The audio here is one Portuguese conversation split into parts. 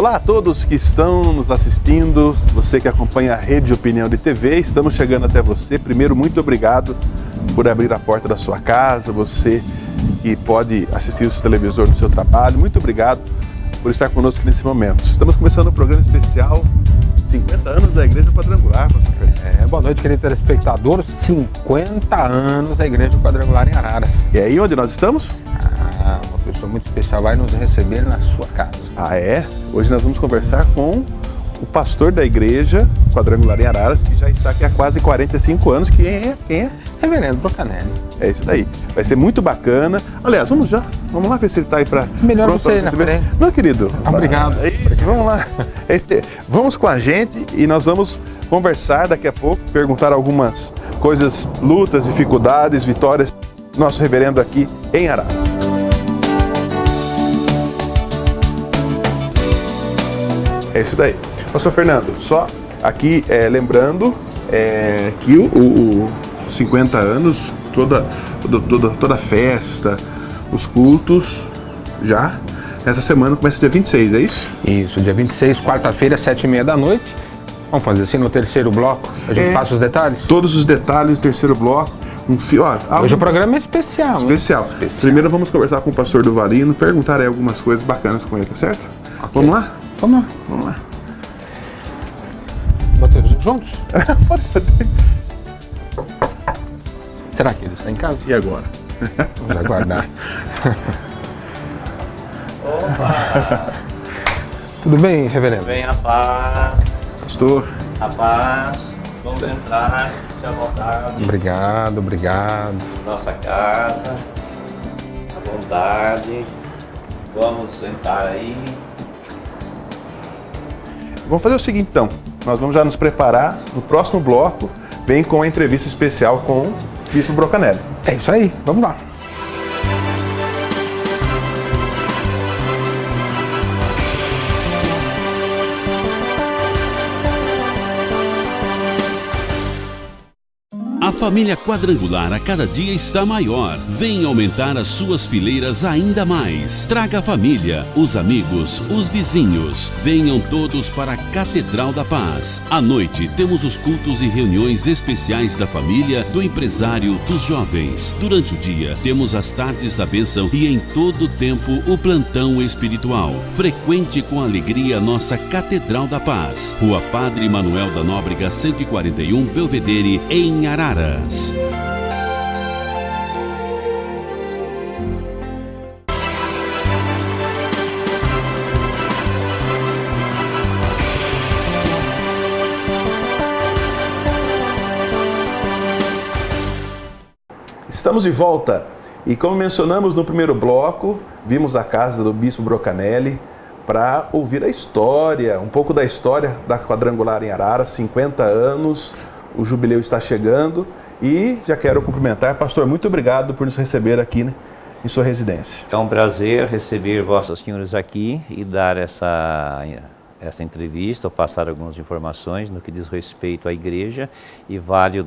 Olá a todos que estão nos assistindo, você que acompanha a Rede Opinião de TV, estamos chegando até você. Primeiro, muito obrigado por abrir a porta da sua casa, você que pode assistir o seu televisor no seu trabalho, muito obrigado por estar conosco nesse momento. Estamos começando um programa especial, 50 anos da Igreja Quadrangular, pastor Fernando. Boa noite, querido telespectador, 50 anos da Igreja Quadrangular em Araras. E aí, onde nós estamos? Uma pessoa muito especial vai nos receber na sua casa. Ah, é? Hoje nós vamos conversar com o pastor da Igreja Quadrangular em Araras, que já está aqui há quase 45 anos. Quem é? Reverendo Brocanelli. É isso daí. Vai ser muito bacana. Aliás, vamos lá ver se ele está aí para... Melhor você ir na frente. Não, querido. Obrigado. É isso, vamos lá. Vamos com a gente e nós vamos conversar daqui a pouco, perguntar algumas coisas, lutas, dificuldades, vitórias do nosso reverendo aqui em Araras. É isso daí. Pastor Fernando, só aqui lembrando que o 50 anos, toda a festa, os cultos, já nessa semana começa dia 26, é isso? Isso, dia 26, quarta-feira, 7h30 da noite. Vamos fazer assim no terceiro bloco, a gente passa os detalhes? Todos os detalhes do terceiro bloco. Hoje o programa é especial. Especial. Primeiro vamos conversar com o pastor Duvalino, perguntar aí algumas coisas bacanas com ele, tá certo? Okay. Vamos lá? Vamos lá. Batemos juntos? Pode fazer. Será que ele está em casa? E agora? Vamos aguardar. Opa! Tudo bem, reverendo? Bem, a paz. Pastor. A paz. Vamos entrar, se à vontade. Obrigado. Nossa casa. À vontade. Vamos sentar aí. Vamos fazer o seguinte então, nós vamos já nos preparar, no próximo bloco, vem com a entrevista especial com o Bispo Brocanelli. É isso aí, vamos lá. A família Quadrangular a cada dia está maior. Venha aumentar as suas fileiras ainda mais. Traga a família, os amigos, os vizinhos. Venham todos para a Catedral da Paz. À noite temos os cultos e reuniões especiais da família, do empresário, dos jovens. Durante o dia temos as tardes da bênção e em todo o tempo o plantão espiritual. Frequente com alegria a nossa Catedral da Paz. Rua Padre Manuel da Nóbrega 141, Belvedere, em Araras. Estamos de volta e, como mencionamos no primeiro bloco, vimos a casa do Bispo Brocanelli para ouvir a história, um pouco da história da Quadrangular em Araras, 50 anos. O jubileu está chegando e já quero cumprimentar. Pastor, muito obrigado por nos receber aqui, né, em sua residência. É um prazer receber vossas senhoras aqui e dar essa entrevista, passar algumas informações no que diz respeito à igreja e vale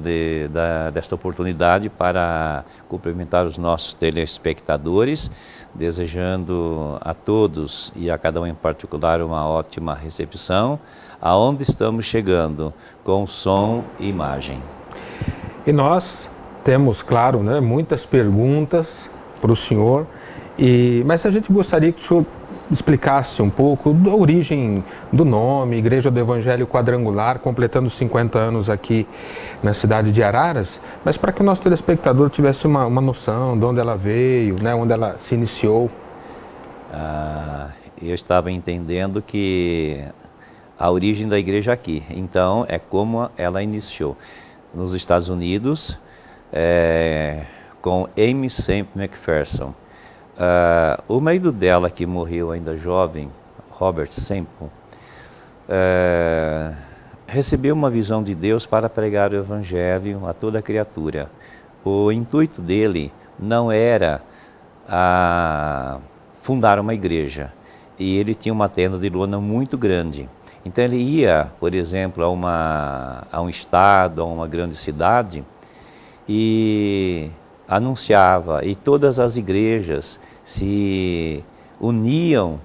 desta oportunidade para cumprimentar os nossos telespectadores, desejando a todos e a cada um em particular uma ótima recepção, aonde estamos chegando com som e imagem. E nós temos, claro, né, muitas perguntas para o senhor, mas a gente gostaria que o senhor explicasse um pouco da origem do nome, Igreja do Evangelho Quadrangular, completando 50 anos aqui na cidade de Araras, mas para que o nosso telespectador tivesse uma noção de onde ela veio, né, onde ela se iniciou. Eu estava entendendo que a origem da igreja aqui, então é como ela iniciou. Nos Estados Unidos, com Amy Semple McPherson. O marido dela, que morreu ainda jovem, Robert Semple, recebeu uma visão de Deus para pregar o Evangelho a toda criatura. O intuito dele não era fundar uma igreja, e ele tinha uma tenda de lona muito grande. Então ele ia, por exemplo, a um estado, a uma grande cidade e anunciava, e todas as igrejas se uniam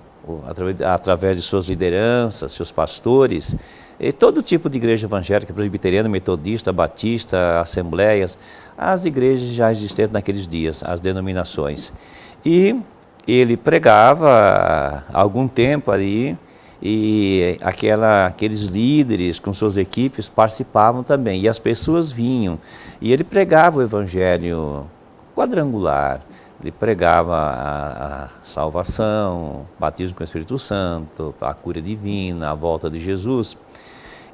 através de suas lideranças, seus pastores, e todo tipo de igreja evangélica, presbiteriana, metodista, batista, assembleias, as igrejas já existentes naqueles dias, as denominações. E ele pregava há algum tempo ali, e aqueles líderes com suas equipes participavam também, e as pessoas vinham, e ele pregava o evangelho quadrangular. Ele pregava a salvação, batismo com o Espírito Santo, a cura divina, a volta de Jesus.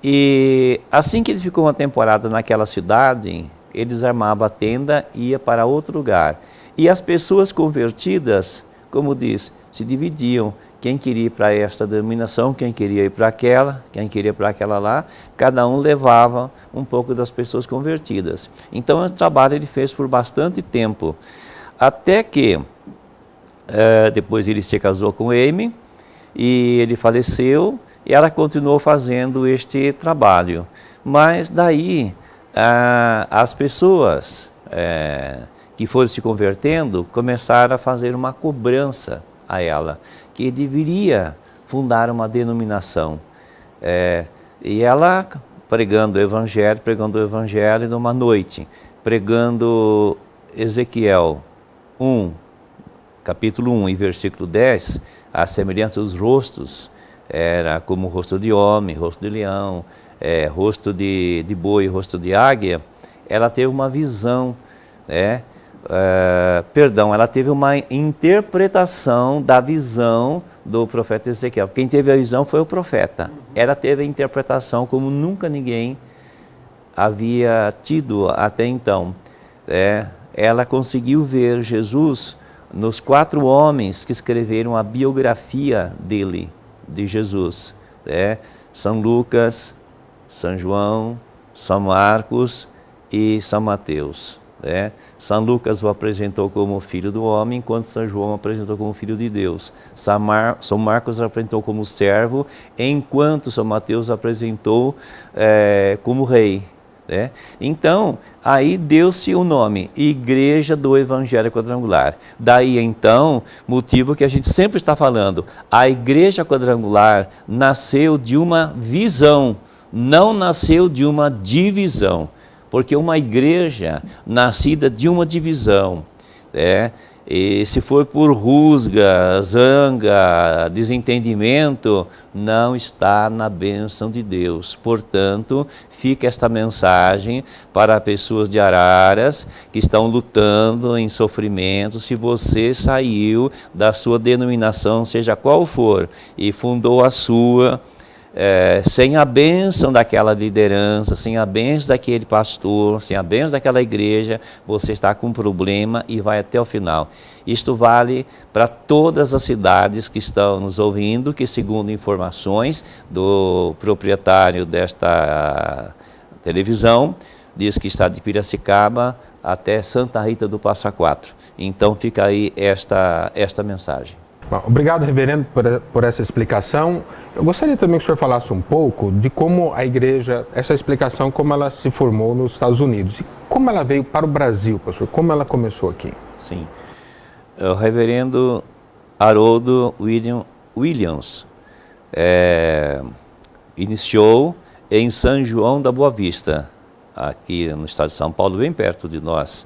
E assim que ele ficou uma temporada naquela cidade, ele desarmava a tenda e ia para outro lugar. E as pessoas convertidas, como diz, se dividiam. Quem queria ir para esta denominação, quem queria ir para aquela, quem queria ir para aquela lá, cada um levava um pouco das pessoas convertidas. Então esse trabalho ele fez por bastante tempo. Até que depois ele se casou com Amy e ele faleceu e ela continuou fazendo este trabalho. Mas daí as pessoas que foram se convertendo começaram a fazer uma cobrança a ela, que deveria fundar uma denominação. E ela pregando o evangelho numa noite, pregando Ezequiel 1, capítulo 1 e versículo 10, a semelhança dos rostos, era como rosto de homem, rosto de leão, rosto de boi, rosto de águia. Ela teve uma visão, ela teve uma interpretação da visão do profeta Ezequiel. Quem teve a visão foi o profeta. Ela teve a interpretação como nunca ninguém havia tido até então. Ela conseguiu ver Jesus nos 4 homens que escreveram a biografia dele, de Jesus. São Lucas, São João, São Marcos e São Mateus. São Lucas o apresentou como filho do homem, enquanto São João o apresentou como filho de Deus. São Marcos o apresentou como servo, enquanto São Mateus o apresentou como rei. Então, aí deu-se o nome Igreja do Evangelho Quadrangular. Daí então, motivo que a gente sempre está falando, a Igreja Quadrangular nasceu de uma visão, não nasceu de uma divisão. Porque uma igreja nascida de uma divisão, e se for por rusga, zanga, desentendimento, não está na bênção de Deus. Portanto, fica esta mensagem para pessoas de Araras que estão lutando em sofrimento. Se você saiu da sua denominação, seja qual for, e fundou a sua, sem a bênção daquela liderança, sem a bênção daquele pastor, sem a bênção daquela igreja, você está com um problema e vai até o final. Isto vale para todas as cidades que estão nos ouvindo, que segundo informações do proprietário desta televisão, diz que está de Piracicaba até Santa Rita do Passa Quatro. Então fica aí esta mensagem. Bom, obrigado, reverendo, por essa explicação. Eu gostaria também que o senhor falasse um pouco de como a igreja, essa explicação, como ela se formou nos Estados Unidos e como ela veio para o Brasil, pastor, como ela começou aqui. Sim. O reverendo Haroldo Williams iniciou em São João da Boa Vista, aqui no estado de São Paulo, bem perto de nós,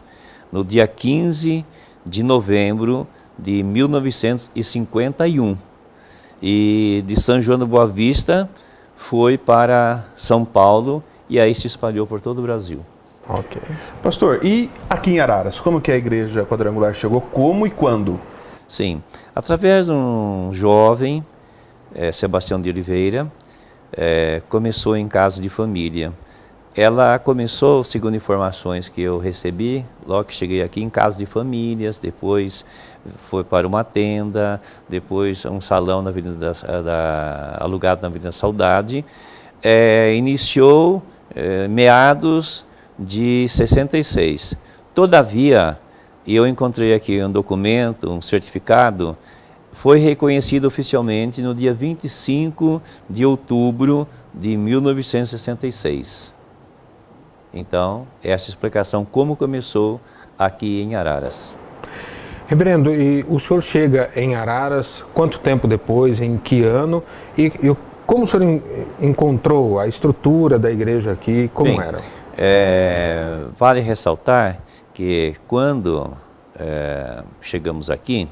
no dia 15 de novembro de 1951. E de São João da Boa Vista foi para São Paulo e aí se espalhou por todo o Brasil. Ok. Pastor, e aqui em Araras, como que a Igreja Quadrangular chegou? Como e quando? Sim, através de um jovem, Sebastião de Oliveira, começou em casa de família. Ela começou, segundo informações que eu recebi, logo que cheguei aqui, em casa de famílias, depois foi para uma tenda, depois um salão na Avenida alugado na Avenida Saudade. Iniciou meados de 66. Todavia, eu encontrei aqui um documento, um certificado, foi reconhecido oficialmente no dia 25 de outubro de 1966. Então, essa explicação como começou aqui em Araras. Reverendo, e o senhor chega em Araras quanto tempo depois, em que ano? E como o senhor encontrou a estrutura da igreja aqui, como Bem, era? Vale ressaltar que quando chegamos aqui,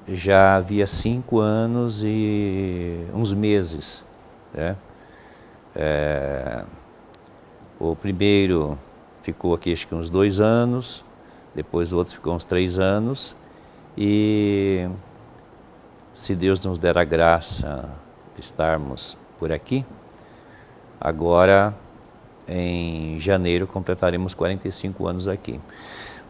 já havia 5 anos e uns meses, né? O primeiro ficou aqui acho que uns 2 anos, depois o outro ficou uns 3 anos, e se Deus nos der a graça de estarmos por aqui, agora em janeiro completaremos 45 anos aqui.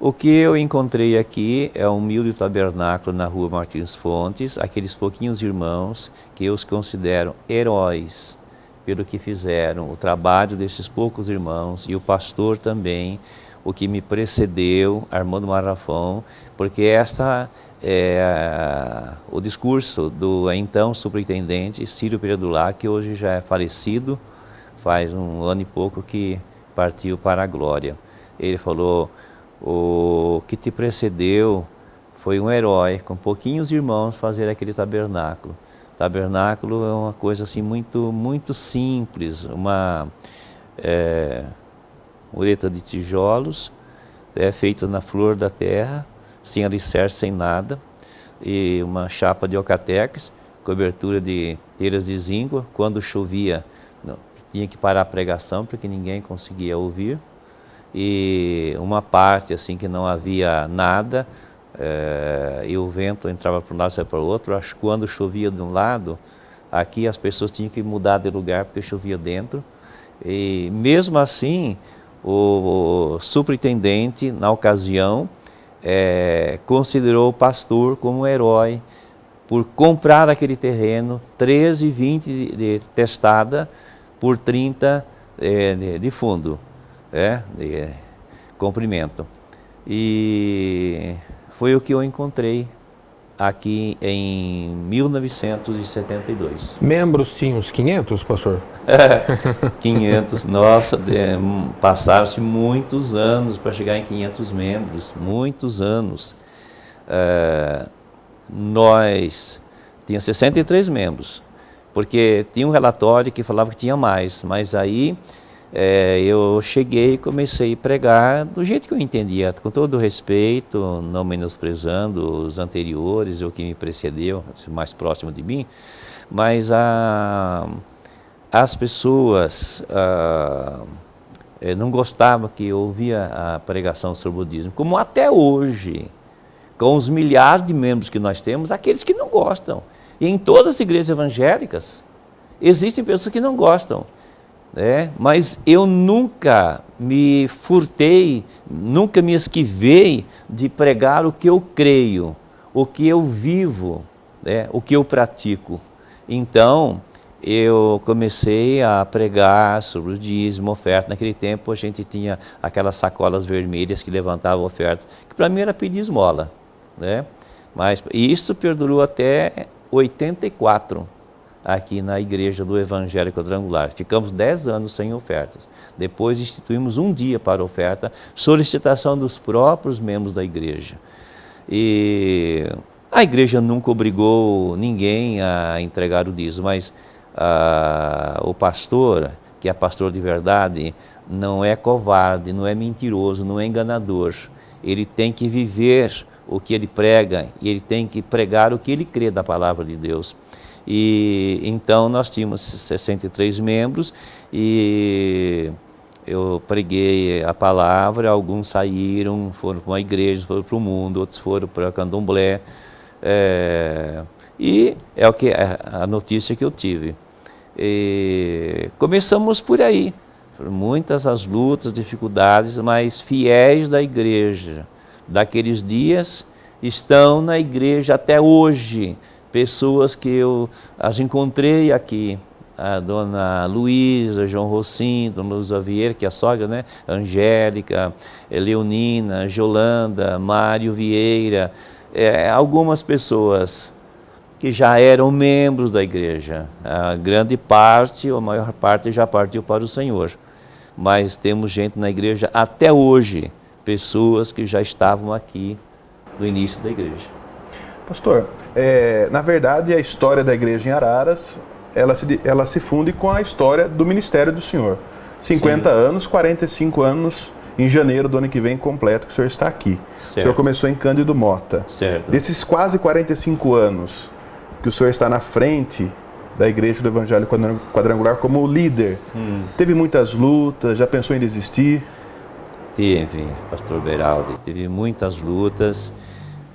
O que eu encontrei aqui é um humilde tabernáculo na rua Martins Fontes, aqueles pouquinhos irmãos que eu os considero heróis pelo que fizeram, o trabalho desses poucos irmãos e o pastor também, o que me precedeu, Armando Marrafão, porque esta é o discurso do então superintendente Círio Peredulá, que hoje já é falecido, faz 1 ano e pouco que partiu para a glória. Ele falou: o que te precedeu foi um herói, com pouquinhos irmãos, fazer aquele tabernáculo. Tabernáculo é uma coisa assim muito simples, uma mureta de tijolos, feita na flor da terra, sem alicerce, sem nada, e uma chapa de ocatex, cobertura de telhas de zíngua. Quando chovia, tinha que parar a pregação, porque ninguém conseguia ouvir. E uma parte assim que não havia nada, e o vento entrava para um lado e saia para o outro. Acho que quando chovia de um lado, aqui as pessoas tinham que mudar de lugar porque chovia dentro. E mesmo assim, o superintendente, na ocasião, considerou o pastor como um herói por comprar aquele terreno, 13,20 de testada por 30 de fundo, de comprimento. E foi o que eu encontrei aqui em 1972. Membros tinham uns 500, pastor? 500, nossa, passaram-se muitos anos para chegar em 500 membros, muitos anos. Nós tínhamos 63 membros, porque tinha um relatório que falava que tinha mais, mas aí eu cheguei e comecei a pregar do jeito que eu entendia, com todo o respeito, não menosprezando os anteriores, o que me precedeu, mais próximo de mim, mas as pessoas não gostavam que eu ouvia a pregação sobre o budismo, como até hoje, com os milhares de membros que nós temos, aqueles que não gostam. E em todas as igrejas evangélicas, existem pessoas que não gostam. Mas eu nunca me furtei, nunca me esquivei de pregar o que eu creio, o que eu vivo, o que eu pratico. Então, eu comecei a pregar sobre o dízimo, oferta. Naquele tempo a gente tinha aquelas sacolas vermelhas que levantavam oferta, que para mim era pedir esmola. Mas isso perdurou até 84. Aqui na igreja do Evangelho Quadrangular. Ficamos 10 anos sem ofertas. Depois instituímos um dia para oferta, solicitação dos próprios membros da igreja. E a igreja nunca obrigou ninguém a entregar o dízimo, mas o pastor, que é pastor de verdade, não é covarde, não é mentiroso, não é enganador. Ele tem que viver o que ele prega e ele tem que pregar o que ele crê da palavra de Deus. E então nós tínhamos 63 membros e eu preguei a palavra, alguns saíram, foram para uma igreja, foram para o mundo, outros foram para o candomblé, e é o que a notícia que eu tive. E começamos por aí, foram muitas as lutas, dificuldades, mas fiéis da igreja daqueles dias estão na igreja até hoje. Pessoas que eu as encontrei aqui, a dona Luísa, João Rossim, dona Luz Vieira, que é a sogra, Angélica, Leonina, Jolanda, Mário Vieira, algumas pessoas que já eram membros da igreja. A grande parte, ou a maior parte, já partiu para o Senhor. Mas temos gente na igreja até hoje, pessoas que já estavam aqui do início da igreja. Pastor, na verdade a história da igreja em Araras, ela se funde com a história do ministério do senhor. 50 Sim. anos, 45 anos, em janeiro do ano que vem completo que o senhor está aqui. Certo. O senhor começou em Cândido Mota. Certo. Desses quase 45 anos que o senhor está na frente da Igreja do Evangelho Quadrangular como líder, teve muitas lutas, já pensou em desistir? Teve, pastor Beraldi, teve muitas lutas.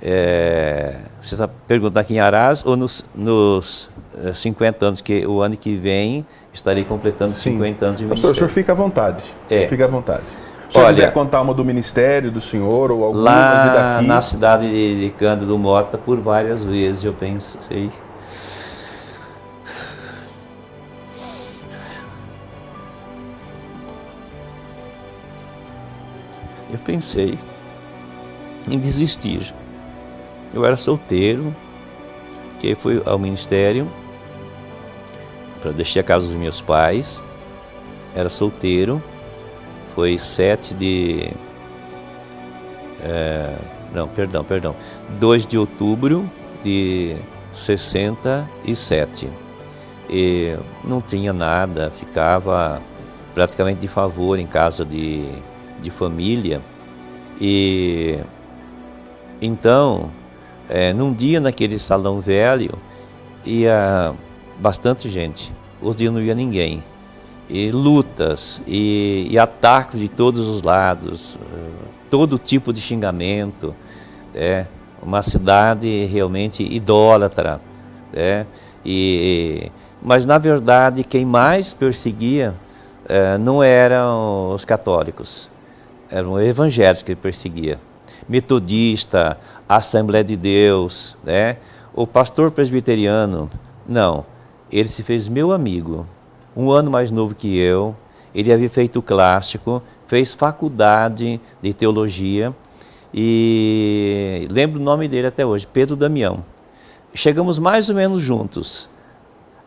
Você está perguntando aqui em Araras ou nos 50 anos, que o ano que vem estarei completando 50 anos de Pastor, ministério. o senhor fica à vontade. Fica à vontade. Se o senhor Olha, quiser contar uma do ministério do senhor ou alguma lá de daqui. na cidade de Cândido Mota, por várias vezes eu pensei. Eu pensei em desistir. Eu era solteiro, que fui ao ministério, para deixar a casa dos meus pais. Era solteiro, foi 2 de outubro de 67. E não tinha nada, ficava praticamente de favor em casa de família. E então, num dia naquele salão velho, ia bastante gente, outro dia não ia ninguém. E lutas, e ataques de todos os lados, todo tipo de xingamento, uma cidade realmente idólatra. Mas na verdade quem mais perseguia não eram os católicos, eram os evangélicos que ele perseguia. Metodista, Assembleia de Deus, o pastor presbiteriano, não, ele se fez meu amigo. Um ano mais novo que eu, ele havia feito o clássico, fez faculdade de teologia e lembro o nome dele até hoje, Pedro Damião. Chegamos mais ou menos juntos.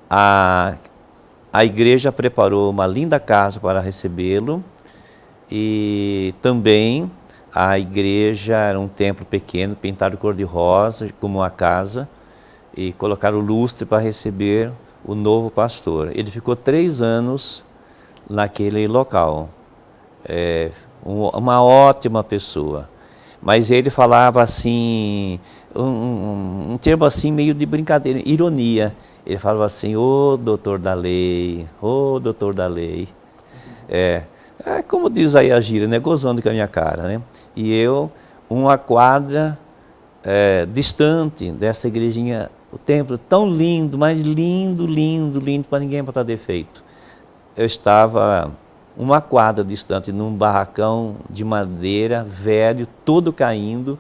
A igreja preparou uma linda casa para recebê-lo e também a igreja era um templo pequeno, pintado cor-de-rosa, como uma casa, e colocaram lustre para receber o novo pastor. Ele ficou 3 anos naquele local. Uma ótima pessoa. Mas ele falava assim, um termo assim meio de brincadeira, ironia. Ele falava assim, ô doutor da lei, ô doutor da lei. Como diz aí a gíria, né? Gozando com a minha cara, né? E eu, uma quadra distante dessa igrejinha, o templo tão lindo, mas lindo, lindo, lindo, para ninguém botar defeito. Eu estava uma quadra distante, num barracão de madeira, velho, todo caindo.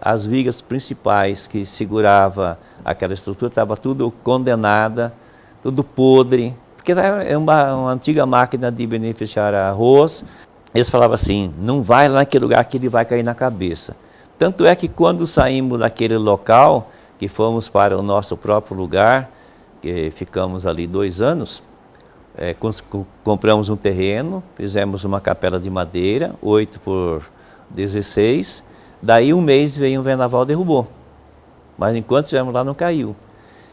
As vigas principais que segurava aquela estrutura estava tudo condenada, tudo podre, porque é uma antiga máquina de beneficiar arroz. Eles falavam assim, não vai lá naquele lugar que ele vai cair na cabeça. Tanto é que quando saímos daquele local, que fomos para o nosso próprio lugar, que ficamos ali 2 anos, compramos um terreno, fizemos uma capela de madeira, 8 por 16, daí um mês veio um vendaval e derrubou. Mas enquanto estivemos lá não caiu.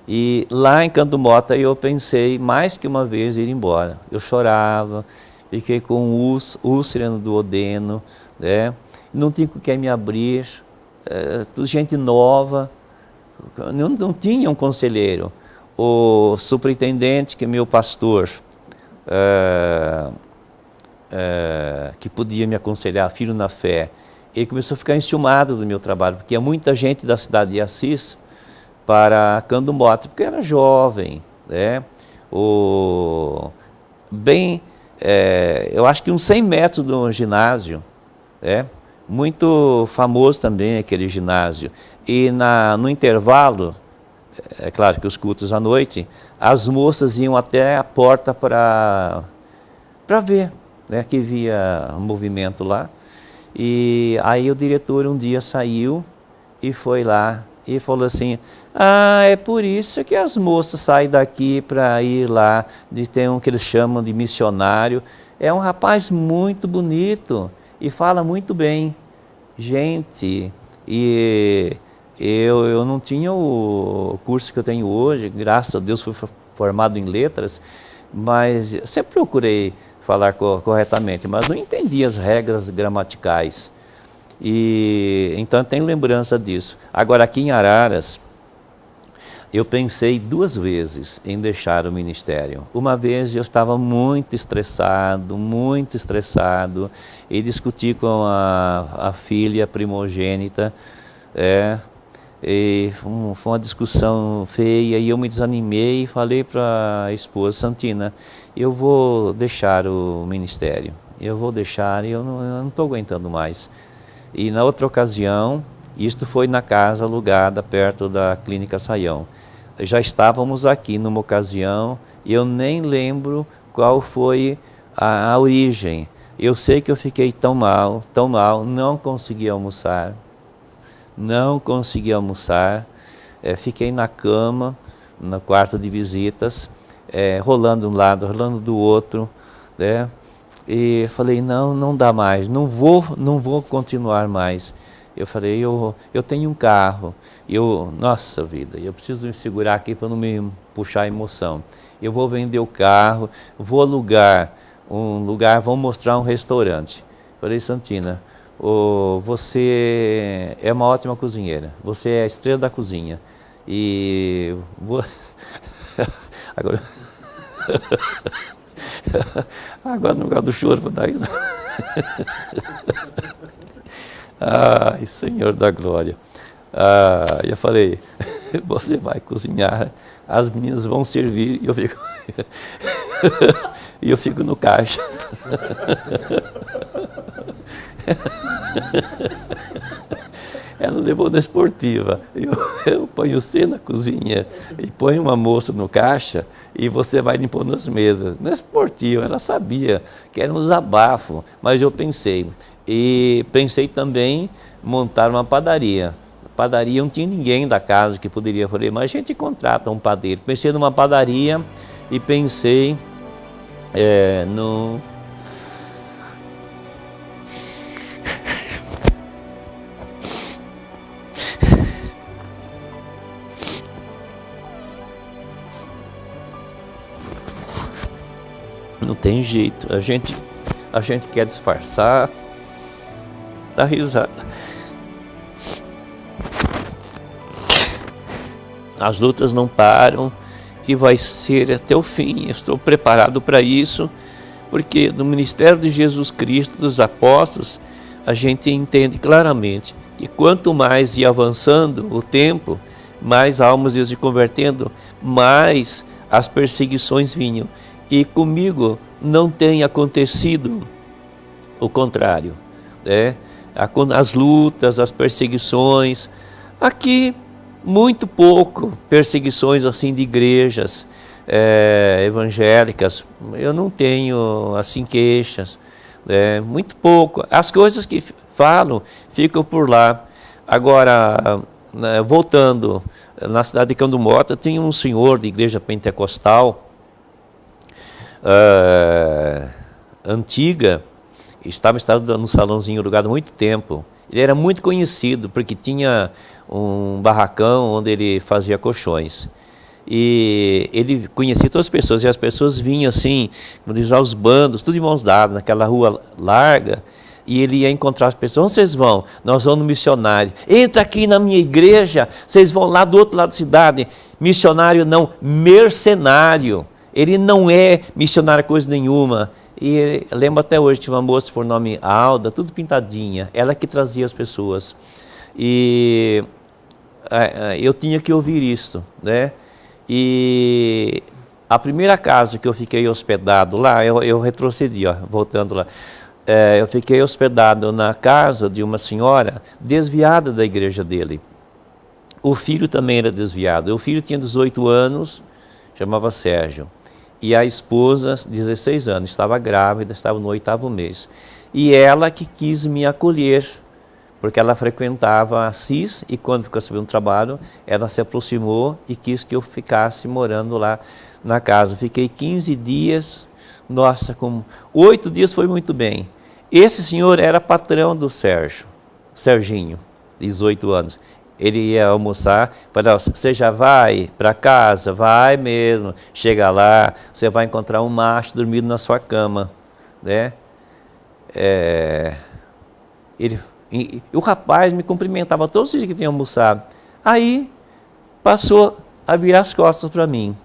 E lá em Cândido Mota eu pensei mais que uma vez ir embora. Eu chorava, fiquei com úlcera no duodeno, não tinha com quem me abrir, tudo gente nova, não tinha um conselheiro. O superintendente, que é meu pastor, que podia me aconselhar, filho na fé, ele começou a ficar enciumado do meu trabalho, porque ia muita gente da cidade de Assis para Cândido Mota, porque eu era jovem, eu acho que uns 100 metros do ginásio, muito famoso também aquele ginásio. E no intervalo, é claro que os cultos à noite, as moças iam até a porta para ver, que via movimento lá. E aí o diretor um dia saiu e foi lá e falou assim, é por isso que as moças saem daqui para ir lá, tem um que eles chamam de missionário. É um rapaz muito bonito e fala muito bem. Gente, E eu não tinha o curso que eu tenho hoje, graças a Deus fui formado em letras, mas sempre procurei falar corretamente, mas não entendia as regras gramaticais. E então eu tenho lembrança disso. Agora, aqui em Araras, eu pensei 2 vezes em deixar o ministério. Uma vez eu estava muito estressado, e discuti com a filha primogênita, e foi uma discussão feia, e eu me desanimei e falei para a esposa, Santina, eu vou deixar o ministério, eu não estou aguentando mais. E na outra ocasião, isto foi na casa alugada perto da Clínica Saião. Já estávamos aqui numa ocasião, e eu nem lembro qual foi a origem. Eu sei que eu fiquei tão mal, não consegui almoçar. Fiquei na cama, no quarto de visitas, rolando de um lado, rolando do outro, né? E falei, não dá mais, não vou continuar mais. Eu falei, eu tenho um carro, nossa vida, eu preciso me segurar aqui para não me puxar a emoção. Eu vou vender o carro, vou alugar um lugar, vou mostrar um restaurante. Falei, Santina, você é uma ótima cozinheira, você é a estrela da cozinha. E agora no lugar do choro, vou dar isso. Ai, Senhor da glória. Eu falei, você vai cozinhar, as meninas vão servir e eu fico no caixa. Ela levou na esportiva. Eu ponho você na cozinha e ponho uma moça no caixa e você vai limpando as mesas. Na esportiva, ela sabia que era um desabafo, mas eu pensei. E pensei também montar uma padaria. Padaria, não tinha ninguém da casa que poderia fazer, mas a gente contrata um padeiro. Pensei numa padaria e pensei no... Não tem jeito, a gente quer disfarçar, dá risada. As lutas não param e vai ser até o fim. Estou preparado para isso, porque no ministério de Jesus Cristo, dos apóstolos, a gente entende claramente que quanto mais ia avançando o tempo, mais almas iam se convertendo, mais as perseguições vinham. E comigo não tem acontecido o contrário, né? As lutas, as perseguições, aqui muito pouco perseguições assim de igrejas evangélicas, eu não tenho assim queixas, muito pouco, as coisas que falam ficam por lá. Agora, voltando, na cidade de Cão do Mota tinha um senhor de igreja pentecostal, antiga, estava instalado no salãozinho alugado há muito tempo. Ele era muito conhecido porque tinha um barracão onde ele fazia colchões. E ele conhecia todas as pessoas, e as pessoas vinham assim, como diz, aos bandos, tudo de mãos dadas, naquela rua larga, e ele ia encontrar as pessoas. Onde vocês vão? Nós vamos no missionário. Entra aqui na minha igreja, vocês vão lá do outro lado da cidade. Missionário não, mercenário. Ele não é missionário coisa nenhuma. E lembro até hoje, tinha uma moça por nome Alda, tudo pintadinha, ela que trazia as pessoas. E eu tinha que ouvir isso, né? E a primeira casa que eu fiquei hospedado lá, eu retrocedi, ó, voltando lá. Eu fiquei hospedado na casa de uma senhora desviada da igreja dele. O filho também era desviado. O filho tinha 18 anos, chamava Sérgio. E a esposa, 16 anos, estava grávida, estava no 8º mês. E ela que quis me acolher, porque ela frequentava a Assis, e quando ficou sabendo do trabalho, ela se aproximou e quis que eu ficasse morando lá na casa. Fiquei 15 dias, nossa, com 8 dias foi muito bem. Esse senhor era patrão do Serginho, 18 anos. Ele ia almoçar, falava, você já vai para casa? Vai mesmo. Chega lá, você vai encontrar um macho dormindo na sua cama, né? E o rapaz me cumprimentava todos os dias que vinha almoçar. Aí passou a virar as costas para mim,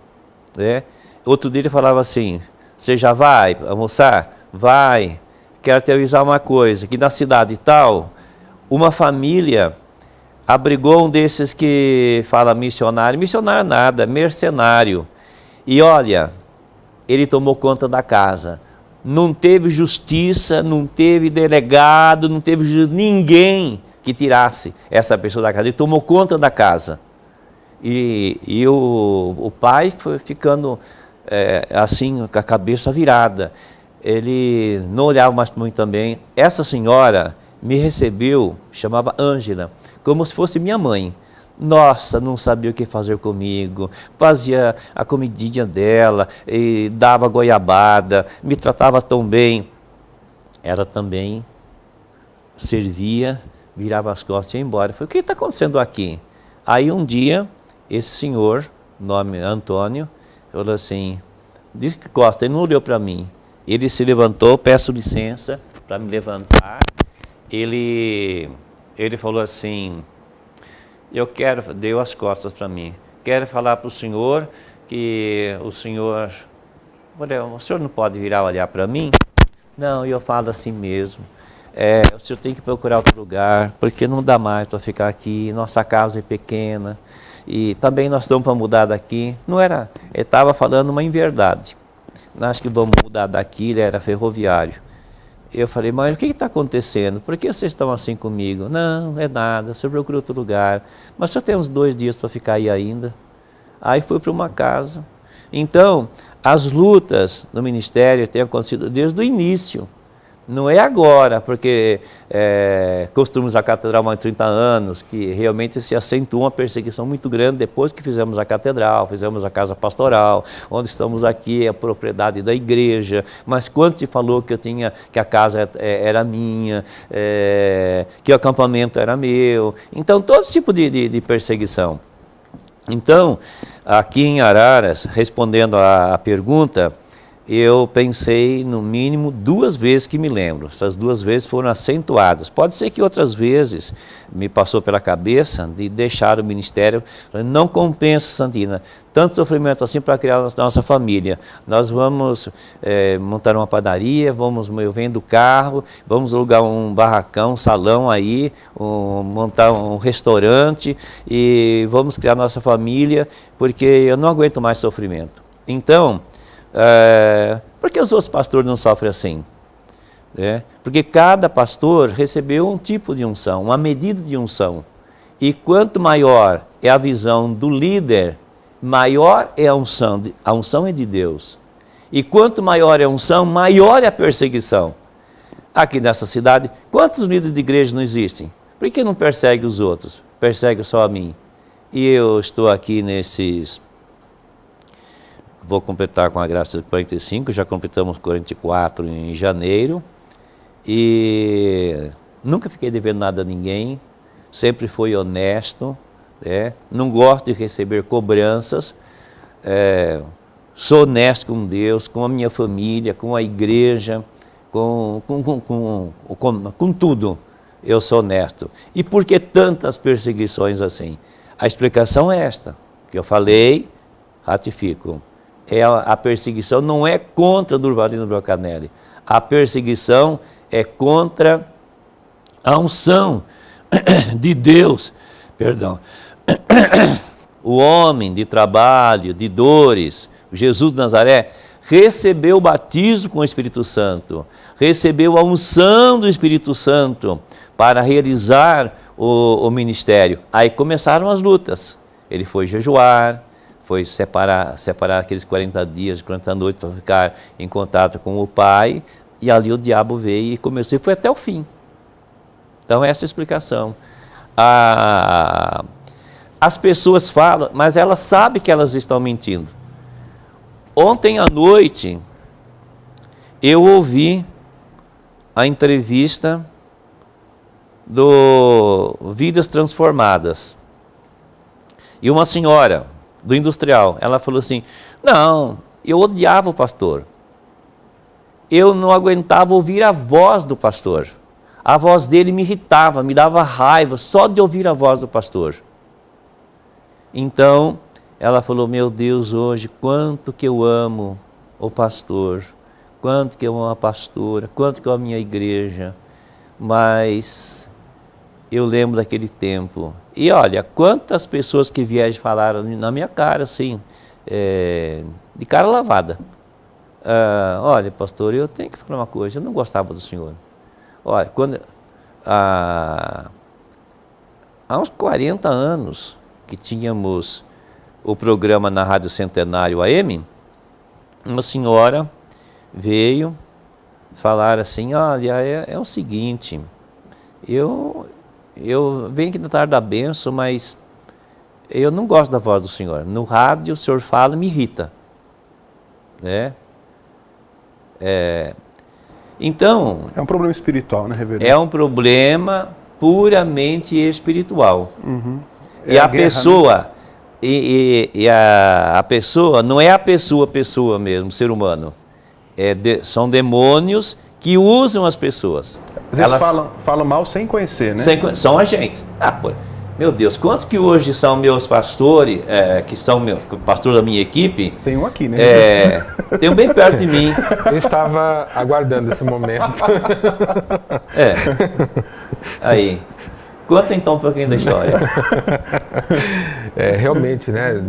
né? Outro dia ele falava assim, você já vai almoçar? Vai. Quero te avisar uma coisa, que na cidade tal, uma família abrigou um desses que fala missionário nada, mercenário. E olha, ele tomou conta da casa. Não teve justiça, não teve delegado, não teve ninguém que tirasse essa pessoa da casa. Ele tomou conta da casa. E o pai foi ficando assim, com a cabeça virada. Ele não olhava mais para mim também. Essa senhora me recebeu, chamava Ângela, como se fosse minha mãe. Nossa, não sabia o que fazer comigo, fazia a comidinha dela, e dava goiabada, me tratava tão bem. Ela também servia, virava as costas e ia embora. Eu falei, o que está acontecendo aqui? Aí um dia, esse senhor, nome Antônio, falou assim, diz que gosta, ele não olhou para mim. Ele se levantou, peço licença para me levantar. Ele falou assim, deu as costas para mim, quero falar para o senhor que o senhor não pode virar olhar para mim? Não, eu falo assim mesmo, o senhor tem que procurar outro lugar, porque não dá mais para ficar aqui, nossa casa é pequena, e também nós estamos para mudar daqui. Não era, ele estava falando uma inverdade, acho que vamos mudar daqui, ele era ferroviário. Eu falei, mas o que está acontecendo? Por que vocês estão assim comigo? Não, é nada, você procura outro lugar. Mas só temos 2 dias para ficar aí ainda. Aí fui para uma casa. Então, as lutas no ministério têm acontecido desde o início. Não é agora, porque construímos a catedral há mais de 30 anos, que realmente se acentuou uma perseguição muito grande depois que fizemos a catedral, fizemos a casa pastoral, onde estamos aqui, é a propriedade da igreja, mas quando se falou que a casa era minha, que o acampamento era meu, então todo tipo de perseguição. Então, aqui em Araras, respondendo à pergunta, eu pensei no mínimo 2 vezes que me lembro. Essas 2 vezes foram acentuadas. Pode ser que outras vezes me passou pela cabeça de deixar o ministério. Não compensa, Santina, tanto sofrimento assim para criar a nossa família. Nós vamos montar uma padaria, eu vendo carro, vamos alugar um barracão, um salão aí, montar um restaurante e vamos criar a nossa família, porque eu não aguento mais sofrimento. Então, por que os outros pastores não sofrem assim? Porque cada pastor recebeu um tipo de unção, uma medida de unção. E quanto maior é a visão do líder, maior é a unção. A unção é de Deus. E quanto maior é a unção, maior é a perseguição. Aqui nessa cidade, quantos líderes de igreja não existem? Por que não persegue os outros? Persegue só a mim. E eu estou aqui vou completar com a graça de 45, já completamos 44 em janeiro. E nunca fiquei devendo nada a ninguém, sempre fui honesto, não gosto de receber cobranças, sou honesto com Deus, com a minha família, com a igreja, com tudo, eu sou honesto. E por que tantas perseguições assim? A explicação é esta, que eu falei, ratifico. A perseguição não é contra Durvalino Brocanelli, a perseguição é contra a unção de Deus, o homem de trabalho, de dores, Jesus de Nazaré, recebeu o batismo com o Espírito Santo, recebeu a unção do Espírito Santo para realizar o ministério. Aí começaram as lutas, ele foi jejuar, foi separar aqueles 40 dias, 40 noites para ficar em contato com o Pai, e ali o diabo veio e começou, e foi até o fim. Então essa é a explicação. As pessoas falam, mas elas sabem que elas estão mentindo. Ontem à noite, eu ouvi a entrevista do Vidas Transformadas. E uma senhora do industrial, ela falou assim, não, eu odiava o pastor. Eu não aguentava ouvir a voz do pastor. A voz dele me irritava, me dava raiva só de ouvir a voz do pastor. Então, ela falou, meu Deus, hoje, quanto que eu amo o pastor, quanto que eu amo a pastora, quanto que eu amo a minha igreja, mas eu lembro daquele tempo. E olha, quantas pessoas que vieram falaram na minha cara, assim, de cara lavada. Olha, pastor, eu tenho que falar uma coisa, eu não gostava do senhor. Olha, há uns 40 anos que tínhamos o programa na Rádio Centenário AM, uma senhora veio falar assim, olha, é o seguinte, eu venho aqui na tarde da bênção, mas eu não gosto da voz do senhor. No rádio o senhor fala, me irrita. Né? Então... É um problema espiritual, né, reverendo? É um problema puramente espiritual. Uhum. E a pessoa... Né? A pessoa não é a pessoa mesmo, ser humano. São demônios que usam as pessoas. Às vezes falam mal sem conhecer, né? São agentes. Pô, meu Deus, quantos que hoje são meus pastores, que são pastor da minha equipe? Tem um aqui, né? Tem um bem perto de mim. Eu estava aguardando esse momento. Aí. Conta então um pouquinho da história. Realmente, né,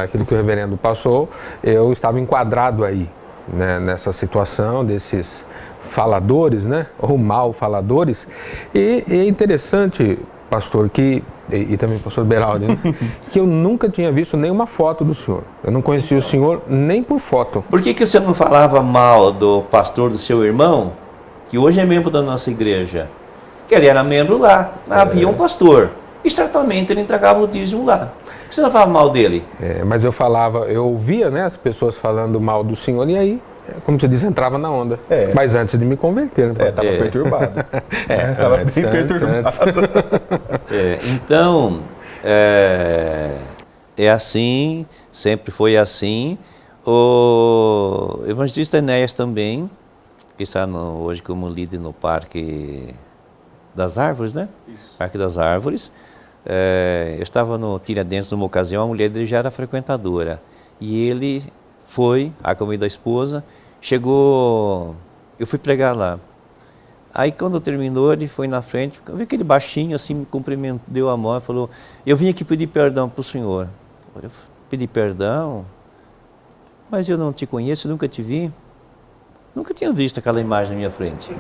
aquilo que o reverendo passou, eu estava enquadrado aí, né, nessa situação desses faladores, né, ou mal faladores. E é interessante, pastor, e também pastor Beraldo, né, que eu nunca tinha visto nenhuma foto do senhor. Eu não conhecia o senhor nem por foto. Por que você não falava mal do pastor do seu irmão, que hoje é membro da nossa igreja? Que ele era membro lá, havia um pastor, e certamente ele entregava o dízimo lá. Você não falava mal dele? Mas eu ouvia, né, as pessoas falando mal do senhor, e aí, como você diz, entrava na onda. Mas antes de me converter, né? Estava perturbado. Estava bem perturbado. Então, é assim, sempre foi assim. O evangelista Enéas também, que está hoje como líder no Parque das Árvores, né? Isso. Parque das Árvores. Eu estava no Tiradentes numa ocasião, a mulher dele já era frequentadora. E ele foi, a caminho da esposa, chegou, eu fui pregar lá. Aí quando terminou, ele foi na frente, eu vi aquele baixinho assim, me cumprimentou, deu a mão e falou, eu vim aqui pedir perdão para o senhor. Eu pedi perdão? Mas eu não te conheço, nunca te vi. Nunca tinha visto aquela imagem na minha frente.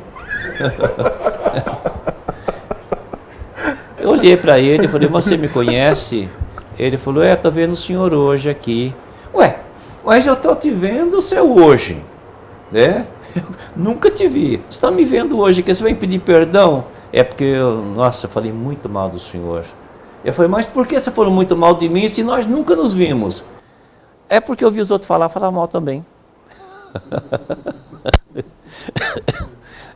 Eu olhei para ele e falei, você me conhece? Ele falou, estou vendo o senhor hoje aqui. Ué, mas eu estou te vendo o seu hoje, né? Eu nunca te vi. Você está me vendo hoje, que você vai pedir perdão? É porque, eu falei muito mal do senhor. Eu falei, mas por que você falou muito mal de mim se nós nunca nos vimos? É porque eu vi os outros falar mal também.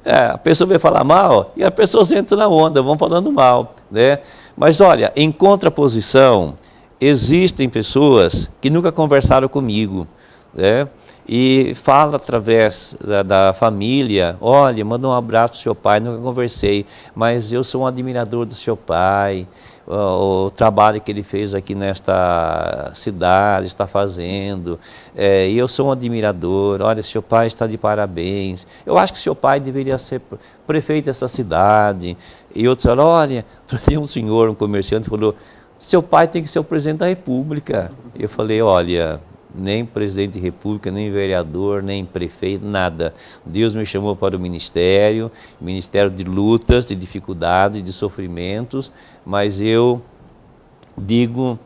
A pessoa vai falar mal e as pessoas entram na onda, vão falando mal, né? Mas olha, em contraposição, existem pessoas que nunca conversaram comigo, né? E fala através da família, olha, manda um abraço ao seu pai, nunca conversei, mas eu sou um admirador do seu pai, o trabalho que ele fez aqui nesta cidade, está fazendo, e eu sou um admirador, olha, seu pai está de parabéns, eu acho que seu pai deveria ser prefeito dessa cidade. E outros falaram, olha, tem um senhor, um comerciante, falou, seu pai tem que ser o presidente da república. Eu falei, olha, nem presidente de república, nem vereador, nem prefeito, nada. Deus me chamou para o ministério de lutas, de dificuldades, de sofrimentos, mas eu digo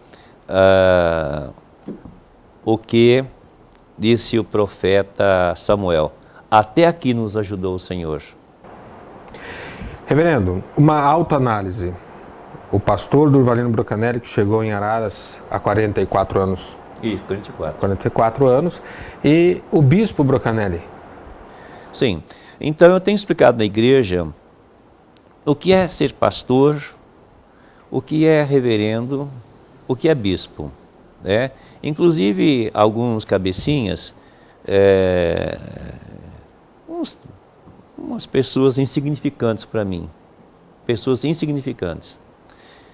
o que disse o profeta Samuel, até aqui nos ajudou o Senhor. Reverendo, uma autoanálise. O pastor Durvalino Brocanelli, que chegou em Araras há 44 anos. Isso, 44. 44 anos. E o bispo Brocanelli? Sim. Então, eu tenho explicado na igreja o que é ser pastor, o que é reverendo, o que é bispo, né? Inclusive, alguns cabecinhas, umas pessoas insignificantes para mim, pessoas insignificantes,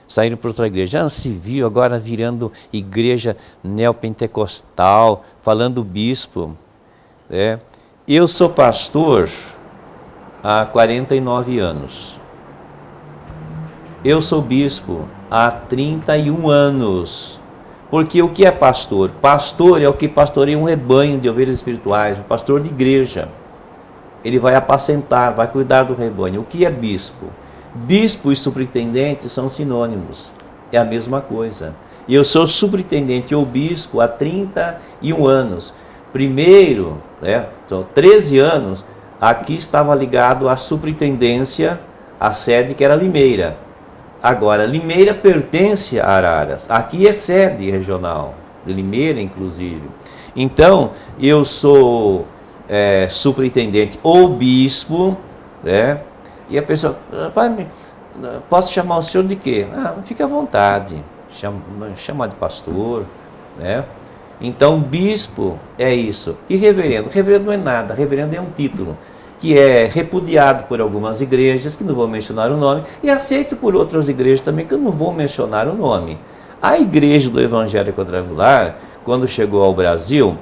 saíram para outra igreja, já se viu agora virando igreja neopentecostal, falando bispo, né? Eu sou pastor há 49 anos. Eu sou bispo há 31 anos. Porque o que é pastor? Pastor é o que pastoreia um rebanho de ovelhas espirituais, um pastor de igreja. Ele vai apacentar, vai cuidar do rebanho. O que é bispo? Bispo e superintendente são sinônimos. É a mesma coisa. E eu sou superintendente ou bispo há 31 anos. Primeiro, né, são 13 anos, aqui estava ligado à superintendência, a sede que era Limeira. Agora, Limeira pertence a Araras. Aqui é sede regional, de Limeira, inclusive. Então, eu sou superintendente ou bispo, né? E a pessoa, pai, posso chamar o senhor de quê? Fica à vontade, chama de pastor, né? Então, bispo é isso. E reverendo? Reverendo não é nada, reverendo é um título que é repudiado por algumas igrejas, que não vou mencionar o nome, e aceito por outras igrejas também, que eu não vou mencionar o nome. A igreja do Evangelho Quadrangular, quando chegou ao Brasil,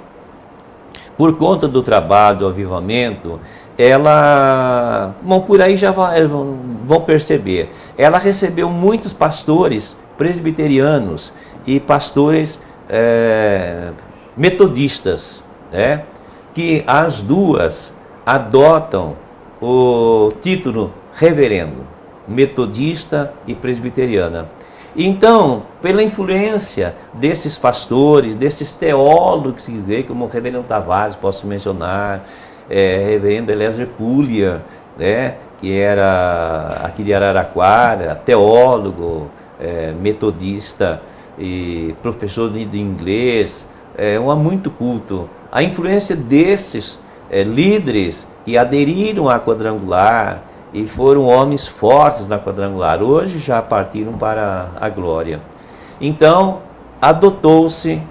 por conta do trabalho, do avivamento, ela, bom, por aí já vão perceber, ela recebeu muitos pastores presbiterianos e pastores metodistas, né? Que as duas adotam o título reverendo, metodista e presbiteriana. Então, pela influência desses pastores, desses teólogos que veio, como o reverendo Tavares, posso mencionar, reverendo Eliezer Puglia, né, que era aqui de Araraquara, teólogo, metodista e professor de inglês, um muito culto. A influência desses líderes que aderiram à Quadrangular e foram homens fortes na Quadrangular, hoje já partiram para a glória. Então, adotou-se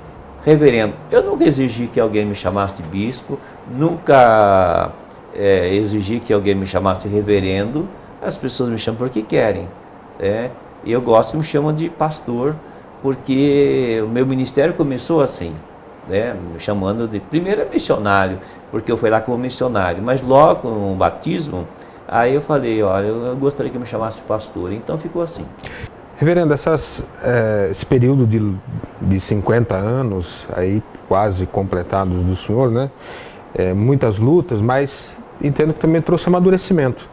reverendo. Eu nunca exigi que alguém me chamasse de bispo, nunca exigi que alguém me chamasse de reverendo. As pessoas me chamam porque querem, e eu gosto que me chamam de pastor, porque o meu ministério começou assim, me chamando de, primeiro missionário, porque eu fui lá como missionário, mas logo com o batismo, aí eu falei, olha, eu gostaria que me chamasse de pastor, então ficou assim. Reverendo, esse período de 50 anos, aí quase completados do senhor, né? Muitas lutas, mas entendo que também trouxe amadurecimento.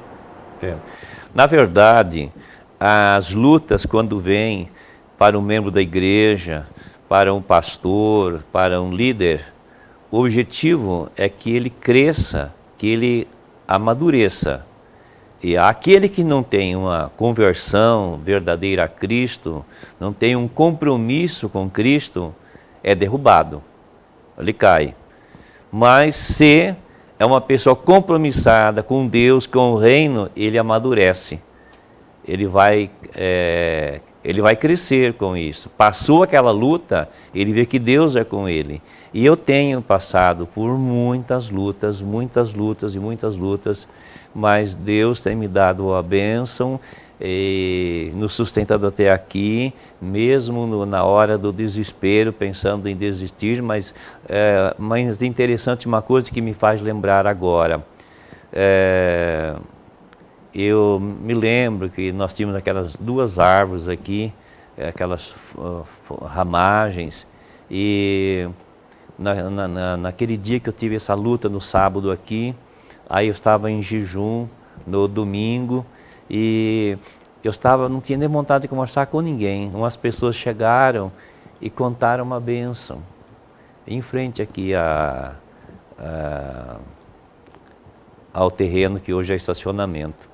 Na verdade, as lutas quando vêm para um membro da igreja, para um pastor, para um líder, o objetivo é que ele cresça, que ele amadureça. E aquele que não tem uma conversão verdadeira a Cristo, não tem um compromisso com Cristo, é derrubado, ele cai. Mas se é uma pessoa compromissada com Deus, com o reino, ele amadurece. Ele vai crescer com isso. Passou aquela luta, ele vê que Deus é com ele. E eu tenho passado por muitas lutas, mas Deus tem me dado a bênção, nos sustentado até aqui, mesmo na hora do desespero, pensando em desistir, mas interessante uma coisa que me faz lembrar agora. Eu me lembro que nós tínhamos aquelas duas árvores aqui, aquelas ramagens, e naquele dia que eu tive essa luta no sábado aqui, aí eu estava em jejum no domingo, e não tinha nem vontade de conversar com ninguém. Umas pessoas chegaram e contaram uma bênção, em frente aqui ao terreno que hoje é estacionamento.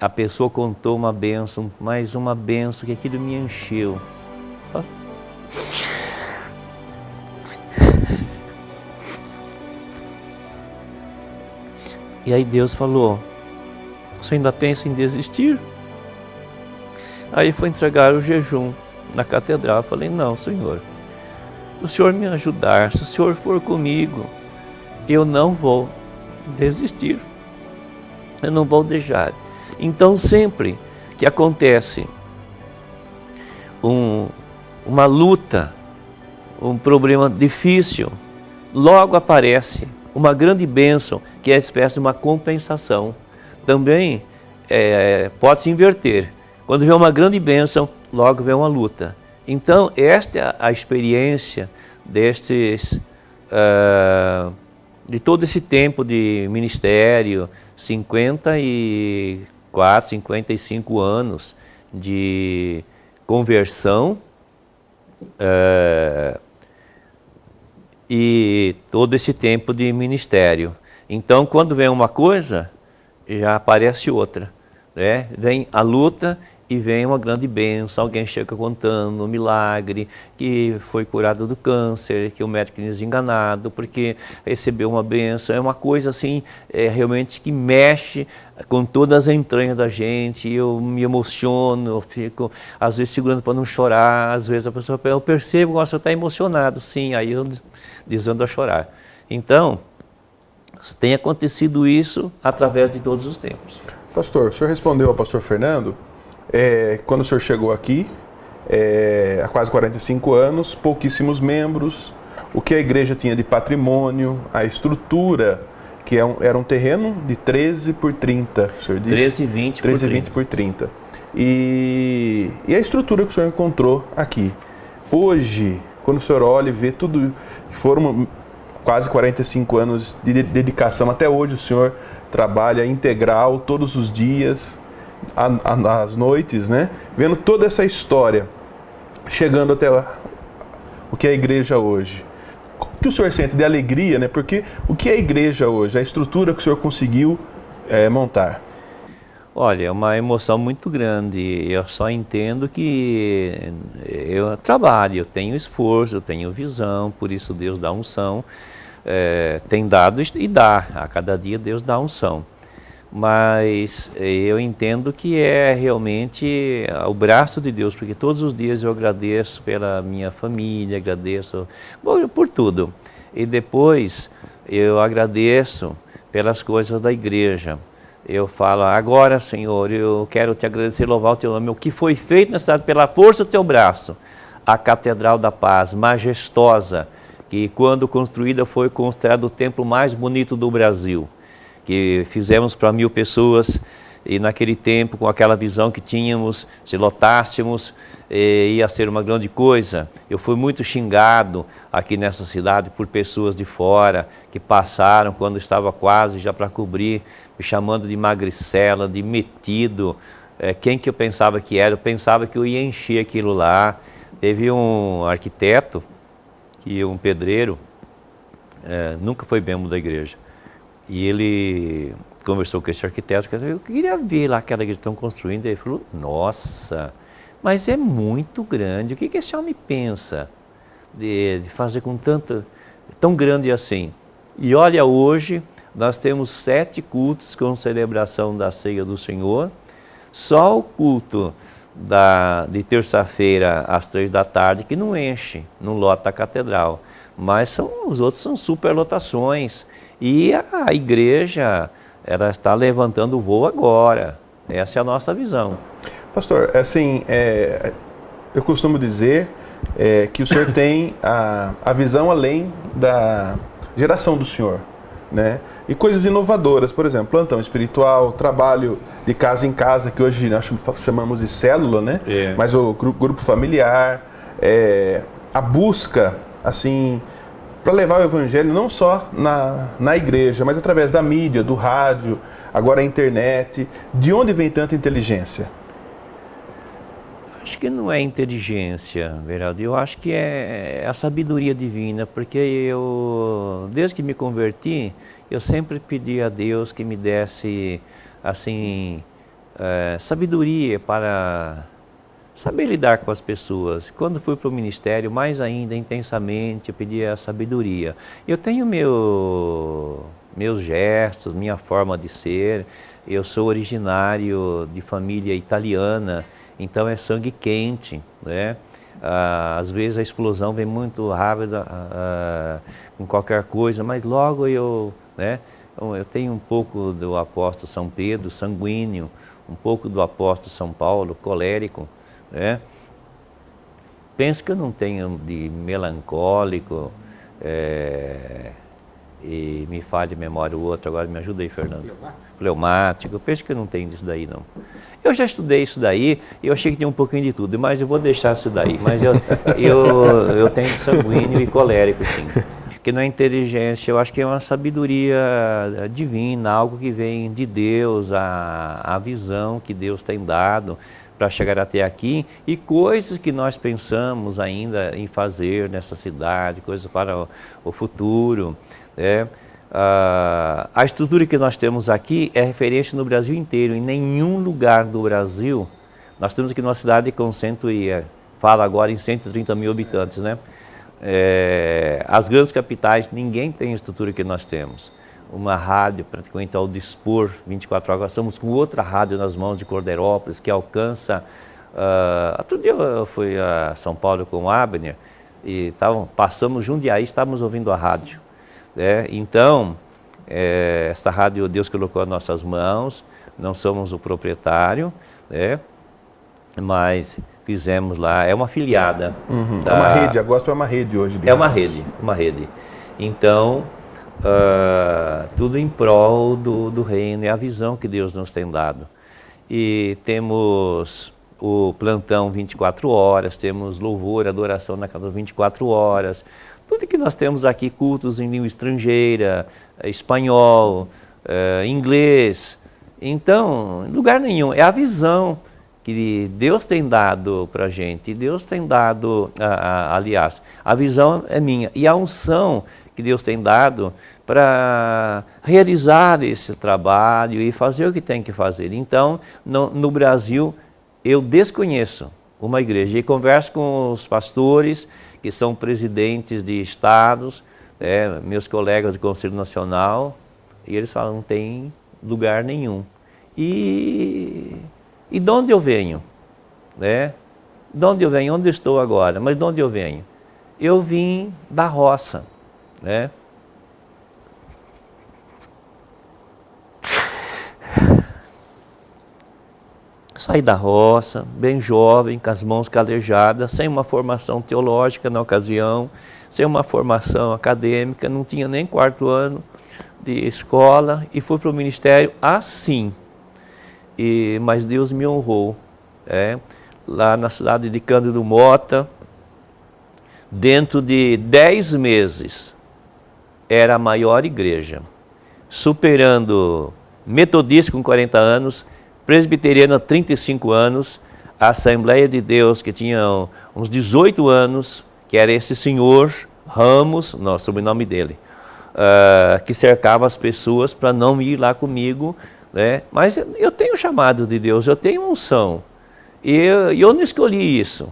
A pessoa contou uma bênção, mais uma bênção, que aquilo me encheu. E aí Deus falou, Você ainda pensa em desistir? Aí foi entregar o jejum na catedral. Eu falei, não, Senhor, se o Senhor me ajudar, se o Senhor for comigo, eu não vou desistir. Eu não vou deixar. Então, sempre que acontece uma luta, um problema difícil, logo aparece uma grande bênção, que é a espécie de uma compensação. Também pode se inverter. Quando vem uma grande bênção, logo vem uma luta. Então, esta é a experiência de todo esse tempo de ministério, 54, 55 anos de conversão, e todo esse tempo de ministério. Então, quando vem uma coisa, já aparece outra, né? Vem a luta e vem uma grande bênção. Alguém chega contando um milagre, que foi curado do câncer, que o médico tinha desenganado, porque recebeu uma bênção. É uma coisa assim, realmente que mexe com todas as entranhas da gente. Eu me emociono, eu fico às vezes segurando para não chorar. Às vezes a pessoa, eu percebo que você está emocionado, sim, aí eu desando a chorar. Então, tem acontecido isso através de todos os tempos. Pastor, o senhor respondeu ao pastor Fernando, quando o senhor chegou aqui, há quase 45 anos, pouquíssimos membros, o que a igreja tinha de patrimônio, a estrutura, que era um terreno de 13 por 30, o senhor disse? 13 e 20 por 30. 13 e 20 por 30. E a estrutura que o senhor encontrou aqui. Hoje, quando o senhor olha e vê tudo, foram quase 45 anos de dedicação, até hoje o senhor trabalha integral, todos os dias, às noites, né? Vendo toda essa história, chegando até o que é a igreja hoje. O que o senhor sente de alegria, né? Porque o que é a igreja hoje? A estrutura que o senhor conseguiu montar? Olha, é uma emoção muito grande. Eu só entendo que eu trabalho, eu tenho esforço, eu tenho visão, por isso Deus dá unção. Tem dado e dá, a cada dia Deus dá unção. Mas eu entendo que é realmente o braço de Deus, porque todos os dias eu agradeço pela minha família, agradeço por tudo. E depois eu agradeço pelas coisas da igreja. Eu falo, agora, Senhor, eu quero te agradecer, louvar o teu nome, o que foi feito na cidade pela força do teu braço. A Catedral da Paz, majestosa, que quando construída foi considerado o templo mais bonito do Brasil, que fizemos para 1000 pessoas, e naquele tempo, com aquela visão que tínhamos, se lotássemos, ia ser uma grande coisa. Eu fui muito xingado aqui nessa cidade por pessoas de fora, que passaram quando estava quase já para cobrir, me chamando de magricela, de metido. Quem que eu pensava que era? Eu pensava que eu ia encher aquilo lá. Teve um arquiteto, um pedreiro, nunca foi membro da igreja. E ele conversou com esse arquiteto, eu queria ver lá aquela igreja que estão construindo. Ele falou, nossa, mas é muito grande, o que esse homem pensa de fazer com tão grande assim? E olha, hoje nós temos 7 cultos com celebração da ceia do Senhor, só o culto de terça-feira às 3 da tarde que não enche, não lota a catedral, mas os outros são superlotações. E a igreja, ela está levantando o voo agora. Essa é a nossa visão. Pastor, assim, eu costumo dizer que o senhor tem a visão além da geração do senhor, né? E coisas inovadoras, por exemplo, plantão espiritual, trabalho de casa em casa, que hoje nós chamamos de célula, né? Mas o grupo familiar, a busca, assim, para levar o evangelho não só na igreja, mas através da mídia, do rádio, agora a internet. De onde vem tanta inteligência? Acho que não é inteligência, Veraldo. Eu acho que é a sabedoria divina, porque eu, desde que me converti, eu sempre pedi a Deus que me desse, assim, sabedoria para saber lidar com as pessoas. Quando fui para o ministério, mais ainda, intensamente, eu pedi a sabedoria. Eu tenho meus gestos, minha forma de ser. Eu sou originário de família italiana, então é sangue quente, né? Às vezes a explosão vem muito rápida com qualquer coisa, mas logo eu tenho um pouco do apóstolo São Pedro, sanguíneo, um pouco do apóstolo São Paulo, colérico, né? Penso que eu não tenho de melancólico, e me falha a memória o outro, agora me ajuda aí, Fernando. Fleumático, eu penso que eu não tenho disso daí, não. Eu já estudei isso daí, eu achei que tinha um pouquinho de tudo, mas eu vou deixar isso daí. Mas eu tenho sanguíneo e colérico, sim. Que não é inteligência, eu acho que é uma sabedoria divina, algo que vem de Deus, a visão que Deus tem dado para chegar até aqui, e coisas que nós pensamos ainda em fazer nessa cidade, coisas para o futuro, né? A estrutura que nós temos aqui é referência no Brasil inteiro. Em nenhum lugar do Brasil, nós temos aqui numa cidade com fala agora em 130 mil habitantes, né? As grandes capitais, ninguém tem a estrutura que nós temos. Uma rádio praticamente ao dispor 24 horas. Estamos com outra rádio nas mãos de Cordeirópolis, que alcança... outro dia eu fui a São Paulo com o Abner, e passamos Jundiaí, estávamos ouvindo a rádio. Então, esta rádio Deus colocou nas nossas mãos, não somos o proprietário, mas fizemos lá, é uma afiliada. É uma rede, a Gospel é uma rede hoje. É uma rede. Então, tudo em prol do reino, é a visão que Deus nos tem dado. E temos o plantão 24 horas, temos louvor, adoração na casa 24 horas, tudo que nós temos aqui, cultos em língua estrangeira, espanhol, inglês. Então, em lugar nenhum, é a visão que Deus tem dado para a gente. Deus tem dado, aliás, a visão é minha. E a unção que Deus tem dado para realizar esse trabalho e fazer o que tem que fazer. Então, no Brasil, eu desconheço uma igreja e converso com os pastores que são presidentes de estados, meus colegas do Conselho Nacional, e eles falam, não tem lugar nenhum. E de onde eu venho? De onde eu venho? Onde eu estou agora? Mas de onde eu venho? Eu vim da roça, Saí da roça, bem jovem, com as mãos calejadas, sem uma formação teológica na ocasião, sem uma formação acadêmica, não tinha nem 4º ano de escola, e fui para o ministério assim. Mas Deus me honrou. Lá na cidade de Cândido Mota, dentro de 10 meses, era a maior igreja, superando metodista com 40 anos, presbiteriana 35 anos, a Assembleia de Deus que tinha uns 18 anos, que era esse senhor Ramos, nosso sobrenome dele, que cercava as pessoas para não ir lá comigo, Mas eu tenho chamado de Deus, eu tenho unção, e eu não escolhi isso,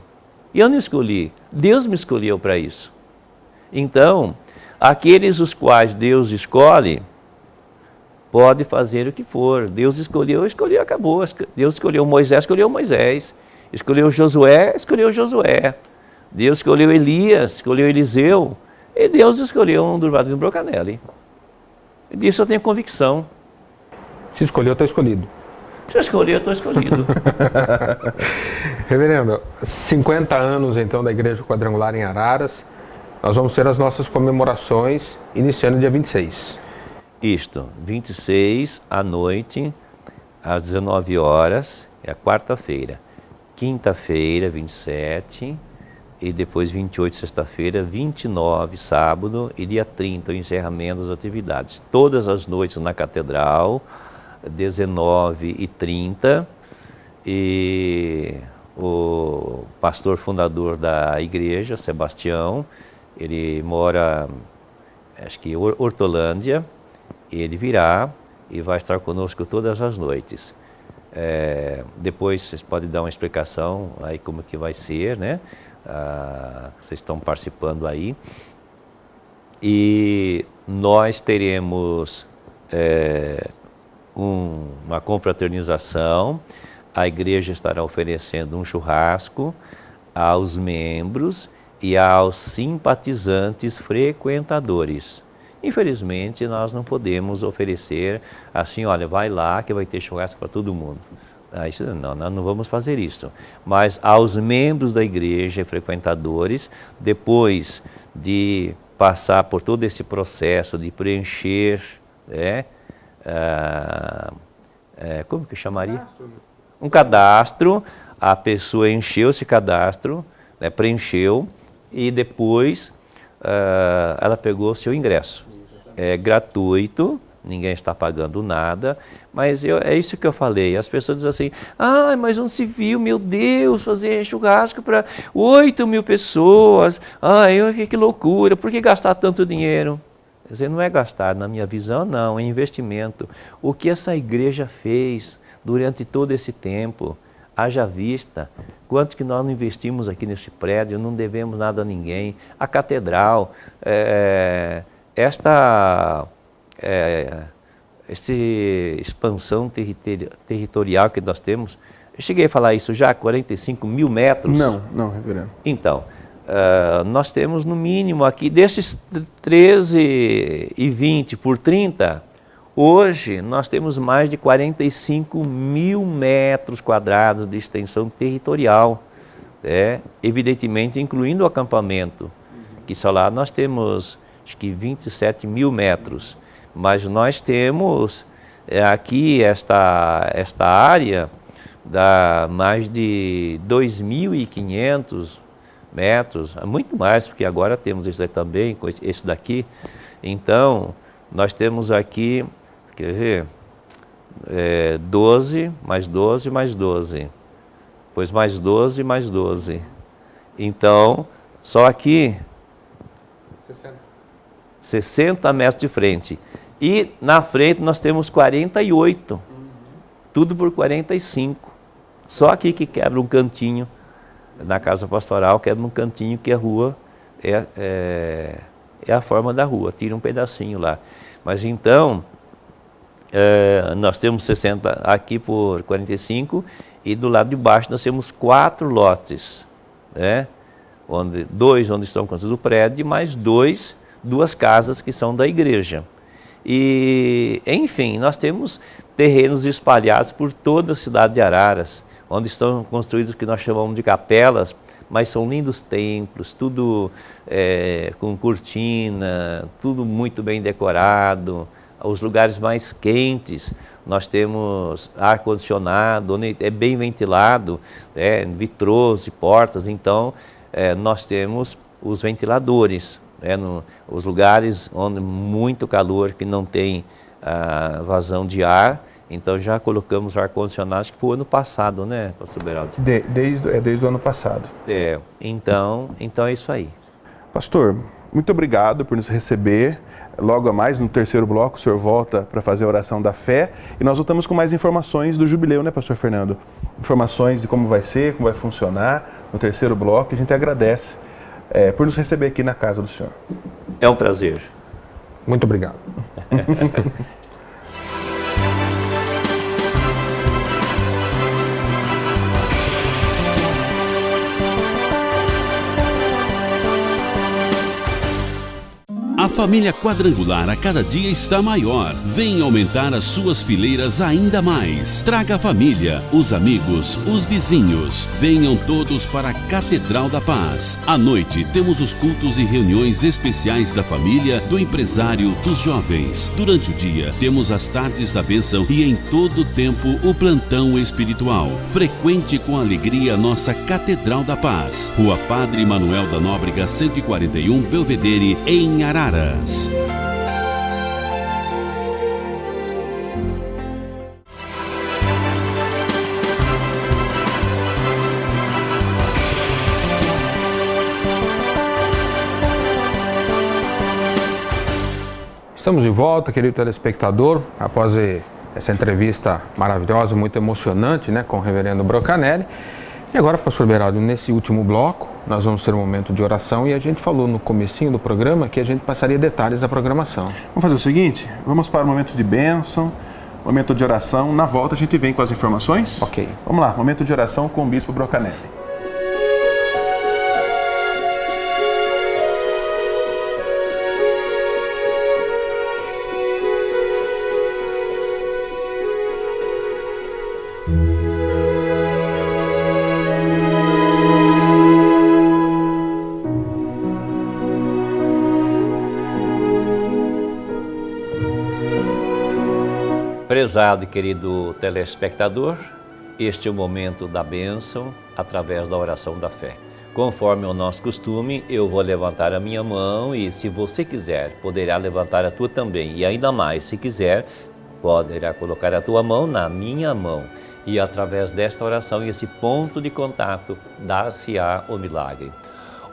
eu não escolhi, Deus me escolheu para isso. Então, aqueles os quais Deus escolhe, pode fazer o que for. Deus escolheu, acabou. Deus escolheu Moisés, escolheu Moisés. Escolheu Josué, escolheu Josué. Deus escolheu Elias, escolheu Eliseu. E Deus escolheu um Durvalino Brocanelli. E disso eu tenho convicção. Se escolheu, está escolhido. Se escolheu, estou escolhido. Reverendo, 50 anos então da Igreja Quadrangular em Araras. Nós vamos ter as nossas comemorações iniciando dia 26. Isto, 26 à noite, às 19 horas, é a quarta-feira. Quinta-feira, 27, e depois 28, sexta-feira, 29, sábado, e dia 30, o encerramento das atividades. Todas as noites na Catedral, 19h30, e o pastor fundador da igreja, Sebastião, ele mora, acho que Hortolândia, ele virá e vai estar conosco todas as noites. Depois vocês podem dar uma explicação aí como que vai ser, vocês estão participando aí. E nós teremos uma confraternização. A igreja estará oferecendo um churrasco aos membros e aos simpatizantes frequentadores. Infelizmente, nós não podemos oferecer assim, olha, vai lá que vai ter churrasco para todo mundo. Não, nós não vamos fazer isso. Mas aos membros da igreja e frequentadores, depois de passar por todo esse processo de preencher, como que chamaria? Um cadastro, a pessoa encheu esse cadastro, preencheu, e depois ela pegou o seu ingresso. É gratuito, ninguém está pagando nada, mas é isso que eu falei. As pessoas dizem assim, mas um civil, meu Deus, fazer churrasco para 8.000 pessoas, que loucura, por que gastar tanto dinheiro? Quer dizer, não é gastar, na minha visão, não, é investimento. O que essa igreja fez durante todo esse tempo, haja vista, quanto que nós não investimos aqui nesse prédio, não devemos nada a ninguém. A catedral, essa expansão territorial que nós temos, eu cheguei a falar isso já, 45.000 metros? Não, reverendo. Então, nós temos no mínimo aqui, desses 13,20 por 30, hoje nós temos mais de 45.000 metros quadrados de extensão territorial, evidentemente incluindo o acampamento, que só lá nós temos acho que 27.000 metros, mas nós temos aqui esta área dá mais de 2.500 metros, muito mais, porque agora temos esse também, esse daqui. Então, nós temos aqui, quer ver, 12, mais 12, mais 12, depois mais 12, mais 12. Então, só aqui, 60 metros de frente. E na frente nós temos 48, tudo por 45. Só aqui que quebra um cantinho, na casa pastoral, quebra um cantinho que a rua é a forma da rua, tira um pedacinho lá. Mas então, nós temos 60 aqui por 45 e do lado de baixo nós temos 4 lotes, dois onde estão construídos o prédio, mais duas casas que são da igreja. E, enfim, nós temos terrenos espalhados por toda a cidade de Araras, onde estão construídos o que nós chamamos de capelas, mas são lindos templos, tudo com cortina, tudo muito bem decorado. Os lugares mais quentes, nós temos ar-condicionado, onde é bem ventilado, vitrôs e portas, então nós temos os ventiladores, os lugares onde muito calor, que não tem vazão de ar. Então já colocamos ar-condicionado, acho que foi o ano passado, né, pastor Beraldo? Desde o ano passado. Então é isso aí. Pastor, muito obrigado por nos receber. Logo a mais, no terceiro bloco, o senhor volta para fazer a oração da fé. E nós voltamos com mais informações do jubileu, né, pastor Fernando? Informações de como vai ser, como vai funcionar no terceiro bloco. A gente agradece por nos receber aqui na casa do senhor. É um prazer. Muito obrigado. A família quadrangular a cada dia está maior. Venha aumentar as suas fileiras ainda mais. Traga a família, os amigos, os vizinhos. Venham todos para a Catedral da Paz. À noite temos os cultos e reuniões especiais da família, do empresário, dos jovens. Durante o dia temos as tardes da bênção e em todo o tempo o plantão espiritual. Frequente com alegria nossa Catedral da Paz. Rua Padre Manuel da Nóbrega 141, Belvedere, em Araras. Estamos de volta, querido telespectador, após essa entrevista maravilhosa, muito emocionante, né, com o reverendo Brocanelli. E agora, pastor Beraldo, nesse último bloco, nós vamos ter um momento de oração e a gente falou no comecinho do programa que a gente passaria detalhes da programação. Vamos fazer o seguinte, vamos para o momento de bênção, momento de oração. Na volta a gente vem com as informações. Ok. Vamos lá, momento de oração com o Bispo Brocanelli. Prezado e querido telespectador, este é o momento da bênção através da oração da fé. Conforme o nosso costume, eu vou levantar a minha mão e, se você quiser, poderá levantar a tua também. E ainda mais, se quiser, poderá colocar a tua mão na minha mão. E através desta oração e esse ponto de contato, dar-se-á o milagre.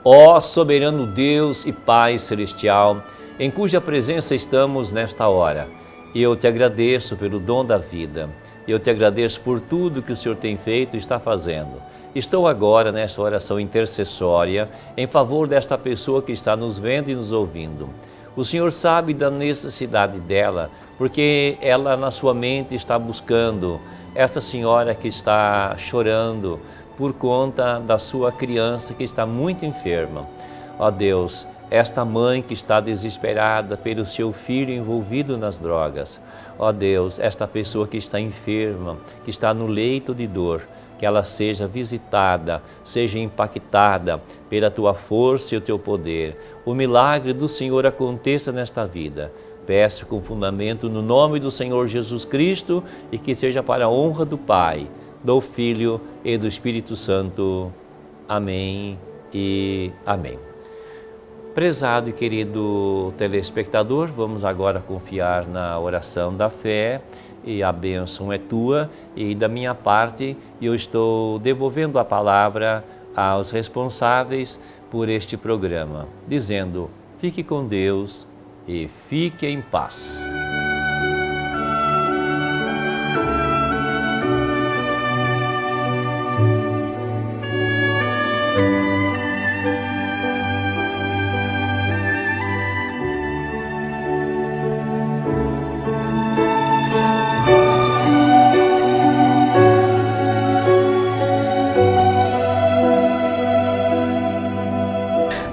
Ó soberano Deus e Pai Celestial, em cuja presença estamos nesta hora, eu te agradeço pelo dom da vida, eu te agradeço por tudo que o Senhor tem feito e está fazendo. Estou agora nessa oração intercessória em favor desta pessoa que está nos vendo e nos ouvindo. O Senhor sabe da necessidade dela, porque ela na sua mente está buscando esta senhora que está chorando por conta da sua criança que está muito enferma. Ó Deus, esta mãe que está desesperada pelo seu filho envolvido nas drogas. Ó Deus, esta pessoa que está enferma, que está no leito de dor, que ela seja visitada, seja impactada pela tua força e o teu poder. O milagre do Senhor aconteça nesta vida. Peço com fundamento no nome do Senhor Jesus Cristo e que seja para a honra do Pai, do Filho e do Espírito Santo. Amém e amém. Prezado e querido telespectador, vamos agora confiar na oração da fé e a bênção é tua e da minha parte eu estou devolvendo a palavra aos responsáveis por este programa, dizendo: fique com Deus e fique em paz.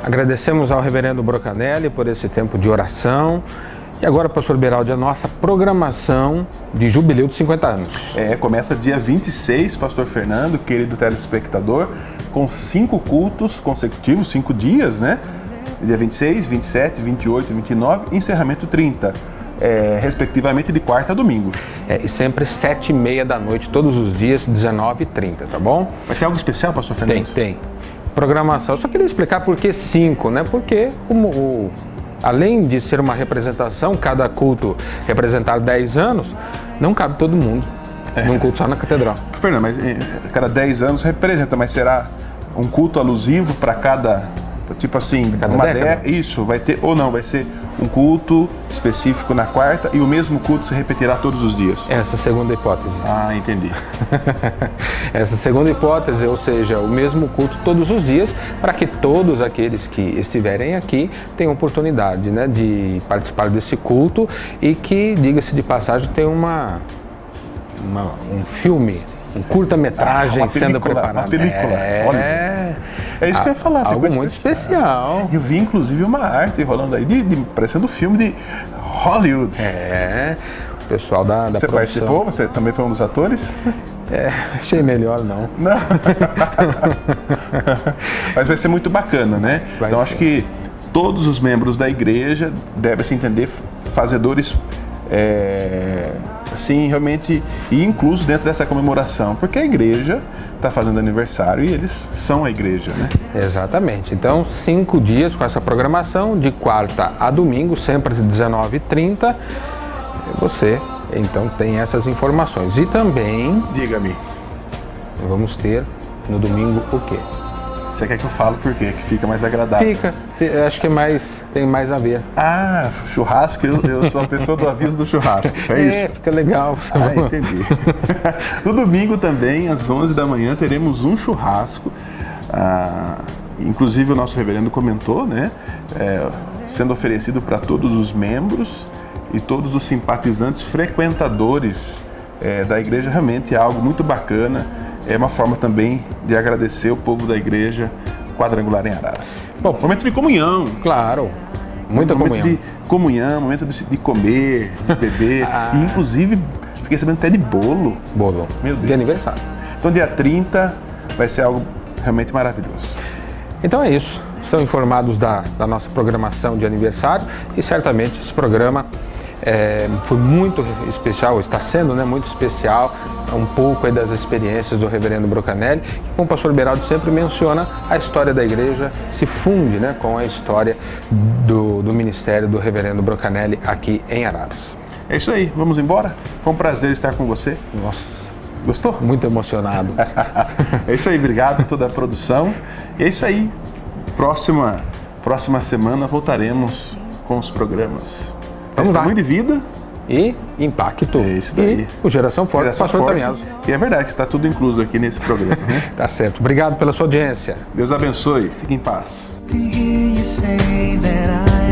Agradecemos ao reverendo Brocanelli por esse tempo de oração. E agora, pastor Beraldo, a nossa programação de jubileu de 50 anos. Começa dia 26, pastor Fernando, querido telespectador, com 5 cultos consecutivos, 5 dias, né? Dia 26, 27, 28 e 29, encerramento 30. Respectivamente de quarta a domingo. E sempre 7h30 da noite, todos os dias, 19h30, tá bom? Vai ter algo especial, pastor Fernando? Tem. Programação. Eu só queria explicar por que 5, né? Porque além de ser uma representação, cada culto representar 10 anos, não cabe todo mundo num culto só na catedral. Fernando, mas cada 10 anos representa, mas será um culto alusivo para cada, tipo assim, cada uma década? Isso, vai ter, ou não, vai ser um culto específico na quarta e o mesmo culto se repetirá todos os dias? Essa segunda hipótese. Ah, entendi. Essa segunda hipótese, ou seja, o mesmo culto todos os dias, para que todos aqueles que estiverem aqui tenham oportunidade, né, de participar desse culto e que, diga-se de passagem, tem um filme, um curta-metragem sendo preparado. Uma película, olha. É isso que eu ia falar. Algo muito especial. Eu vi, inclusive, uma arte rolando aí, parecendo um filme de Hollywood. O pessoal da Você produção. participou? Você também foi um dos atores? Achei melhor não. Não. Mas vai ser muito bacana, né? Então acho que todos os membros da igreja devem se entender fazedores, assim, realmente, e inclusos dentro dessa comemoração, porque a igreja está fazendo aniversário e eles são a igreja, né? Exatamente. Então, 5 dias com essa programação, de quarta a domingo, sempre às 19h30. Você, então, tem essas informações. E também... Diga-me. Vamos ter no domingo o quê? Você quer que eu fale por quê? Que fica mais agradável. Fica, acho que tem mais a ver. Ah, churrasco, eu sou a pessoa do aviso do churrasco, é isso? Fica legal. Ah, entendi. No domingo também, às 11 da manhã, teremos um churrasco. Inclusive o nosso reverendo comentou, né? Sendo oferecido para todos os membros e todos os simpatizantes frequentadores da igreja. Realmente é algo muito bacana. É uma forma também de agradecer o povo da igreja quadrangular em Araras. Bom, Momento de comunhão. Claro, muita Momento comunhão. de comunhão, momento de comer, de beber. E inclusive, fiquei sabendo até de bolo. Bolo. Meu Deus. De aniversário. Então dia 30 vai ser algo realmente maravilhoso. Então é isso. Estão informados da nossa programação de aniversário e certamente esse programa foi muito especial, está sendo, né, muito especial, um pouco aí das experiências do reverendo Brocanelli, que, como o pastor Beraldo sempre menciona, a história da igreja se funde, né, com a história do ministério do reverendo Brocanelli aqui em Araras. É isso aí, vamos embora? Foi um prazer estar com você. Nossa, Gostou? muito emocionado. É isso aí, obrigado a toda a produção. E é isso aí, próxima semana voltaremos com os programas. Vamos lá. Testemunho de vida. E impacto. É isso daí. E o Geração Forte, Geração pastor Forte. Tamiaso. E é verdade que está tudo incluso aqui nesse programa. Né? Tá certo. Obrigado pela sua audiência. Deus abençoe. Fique em paz. To hear you say that I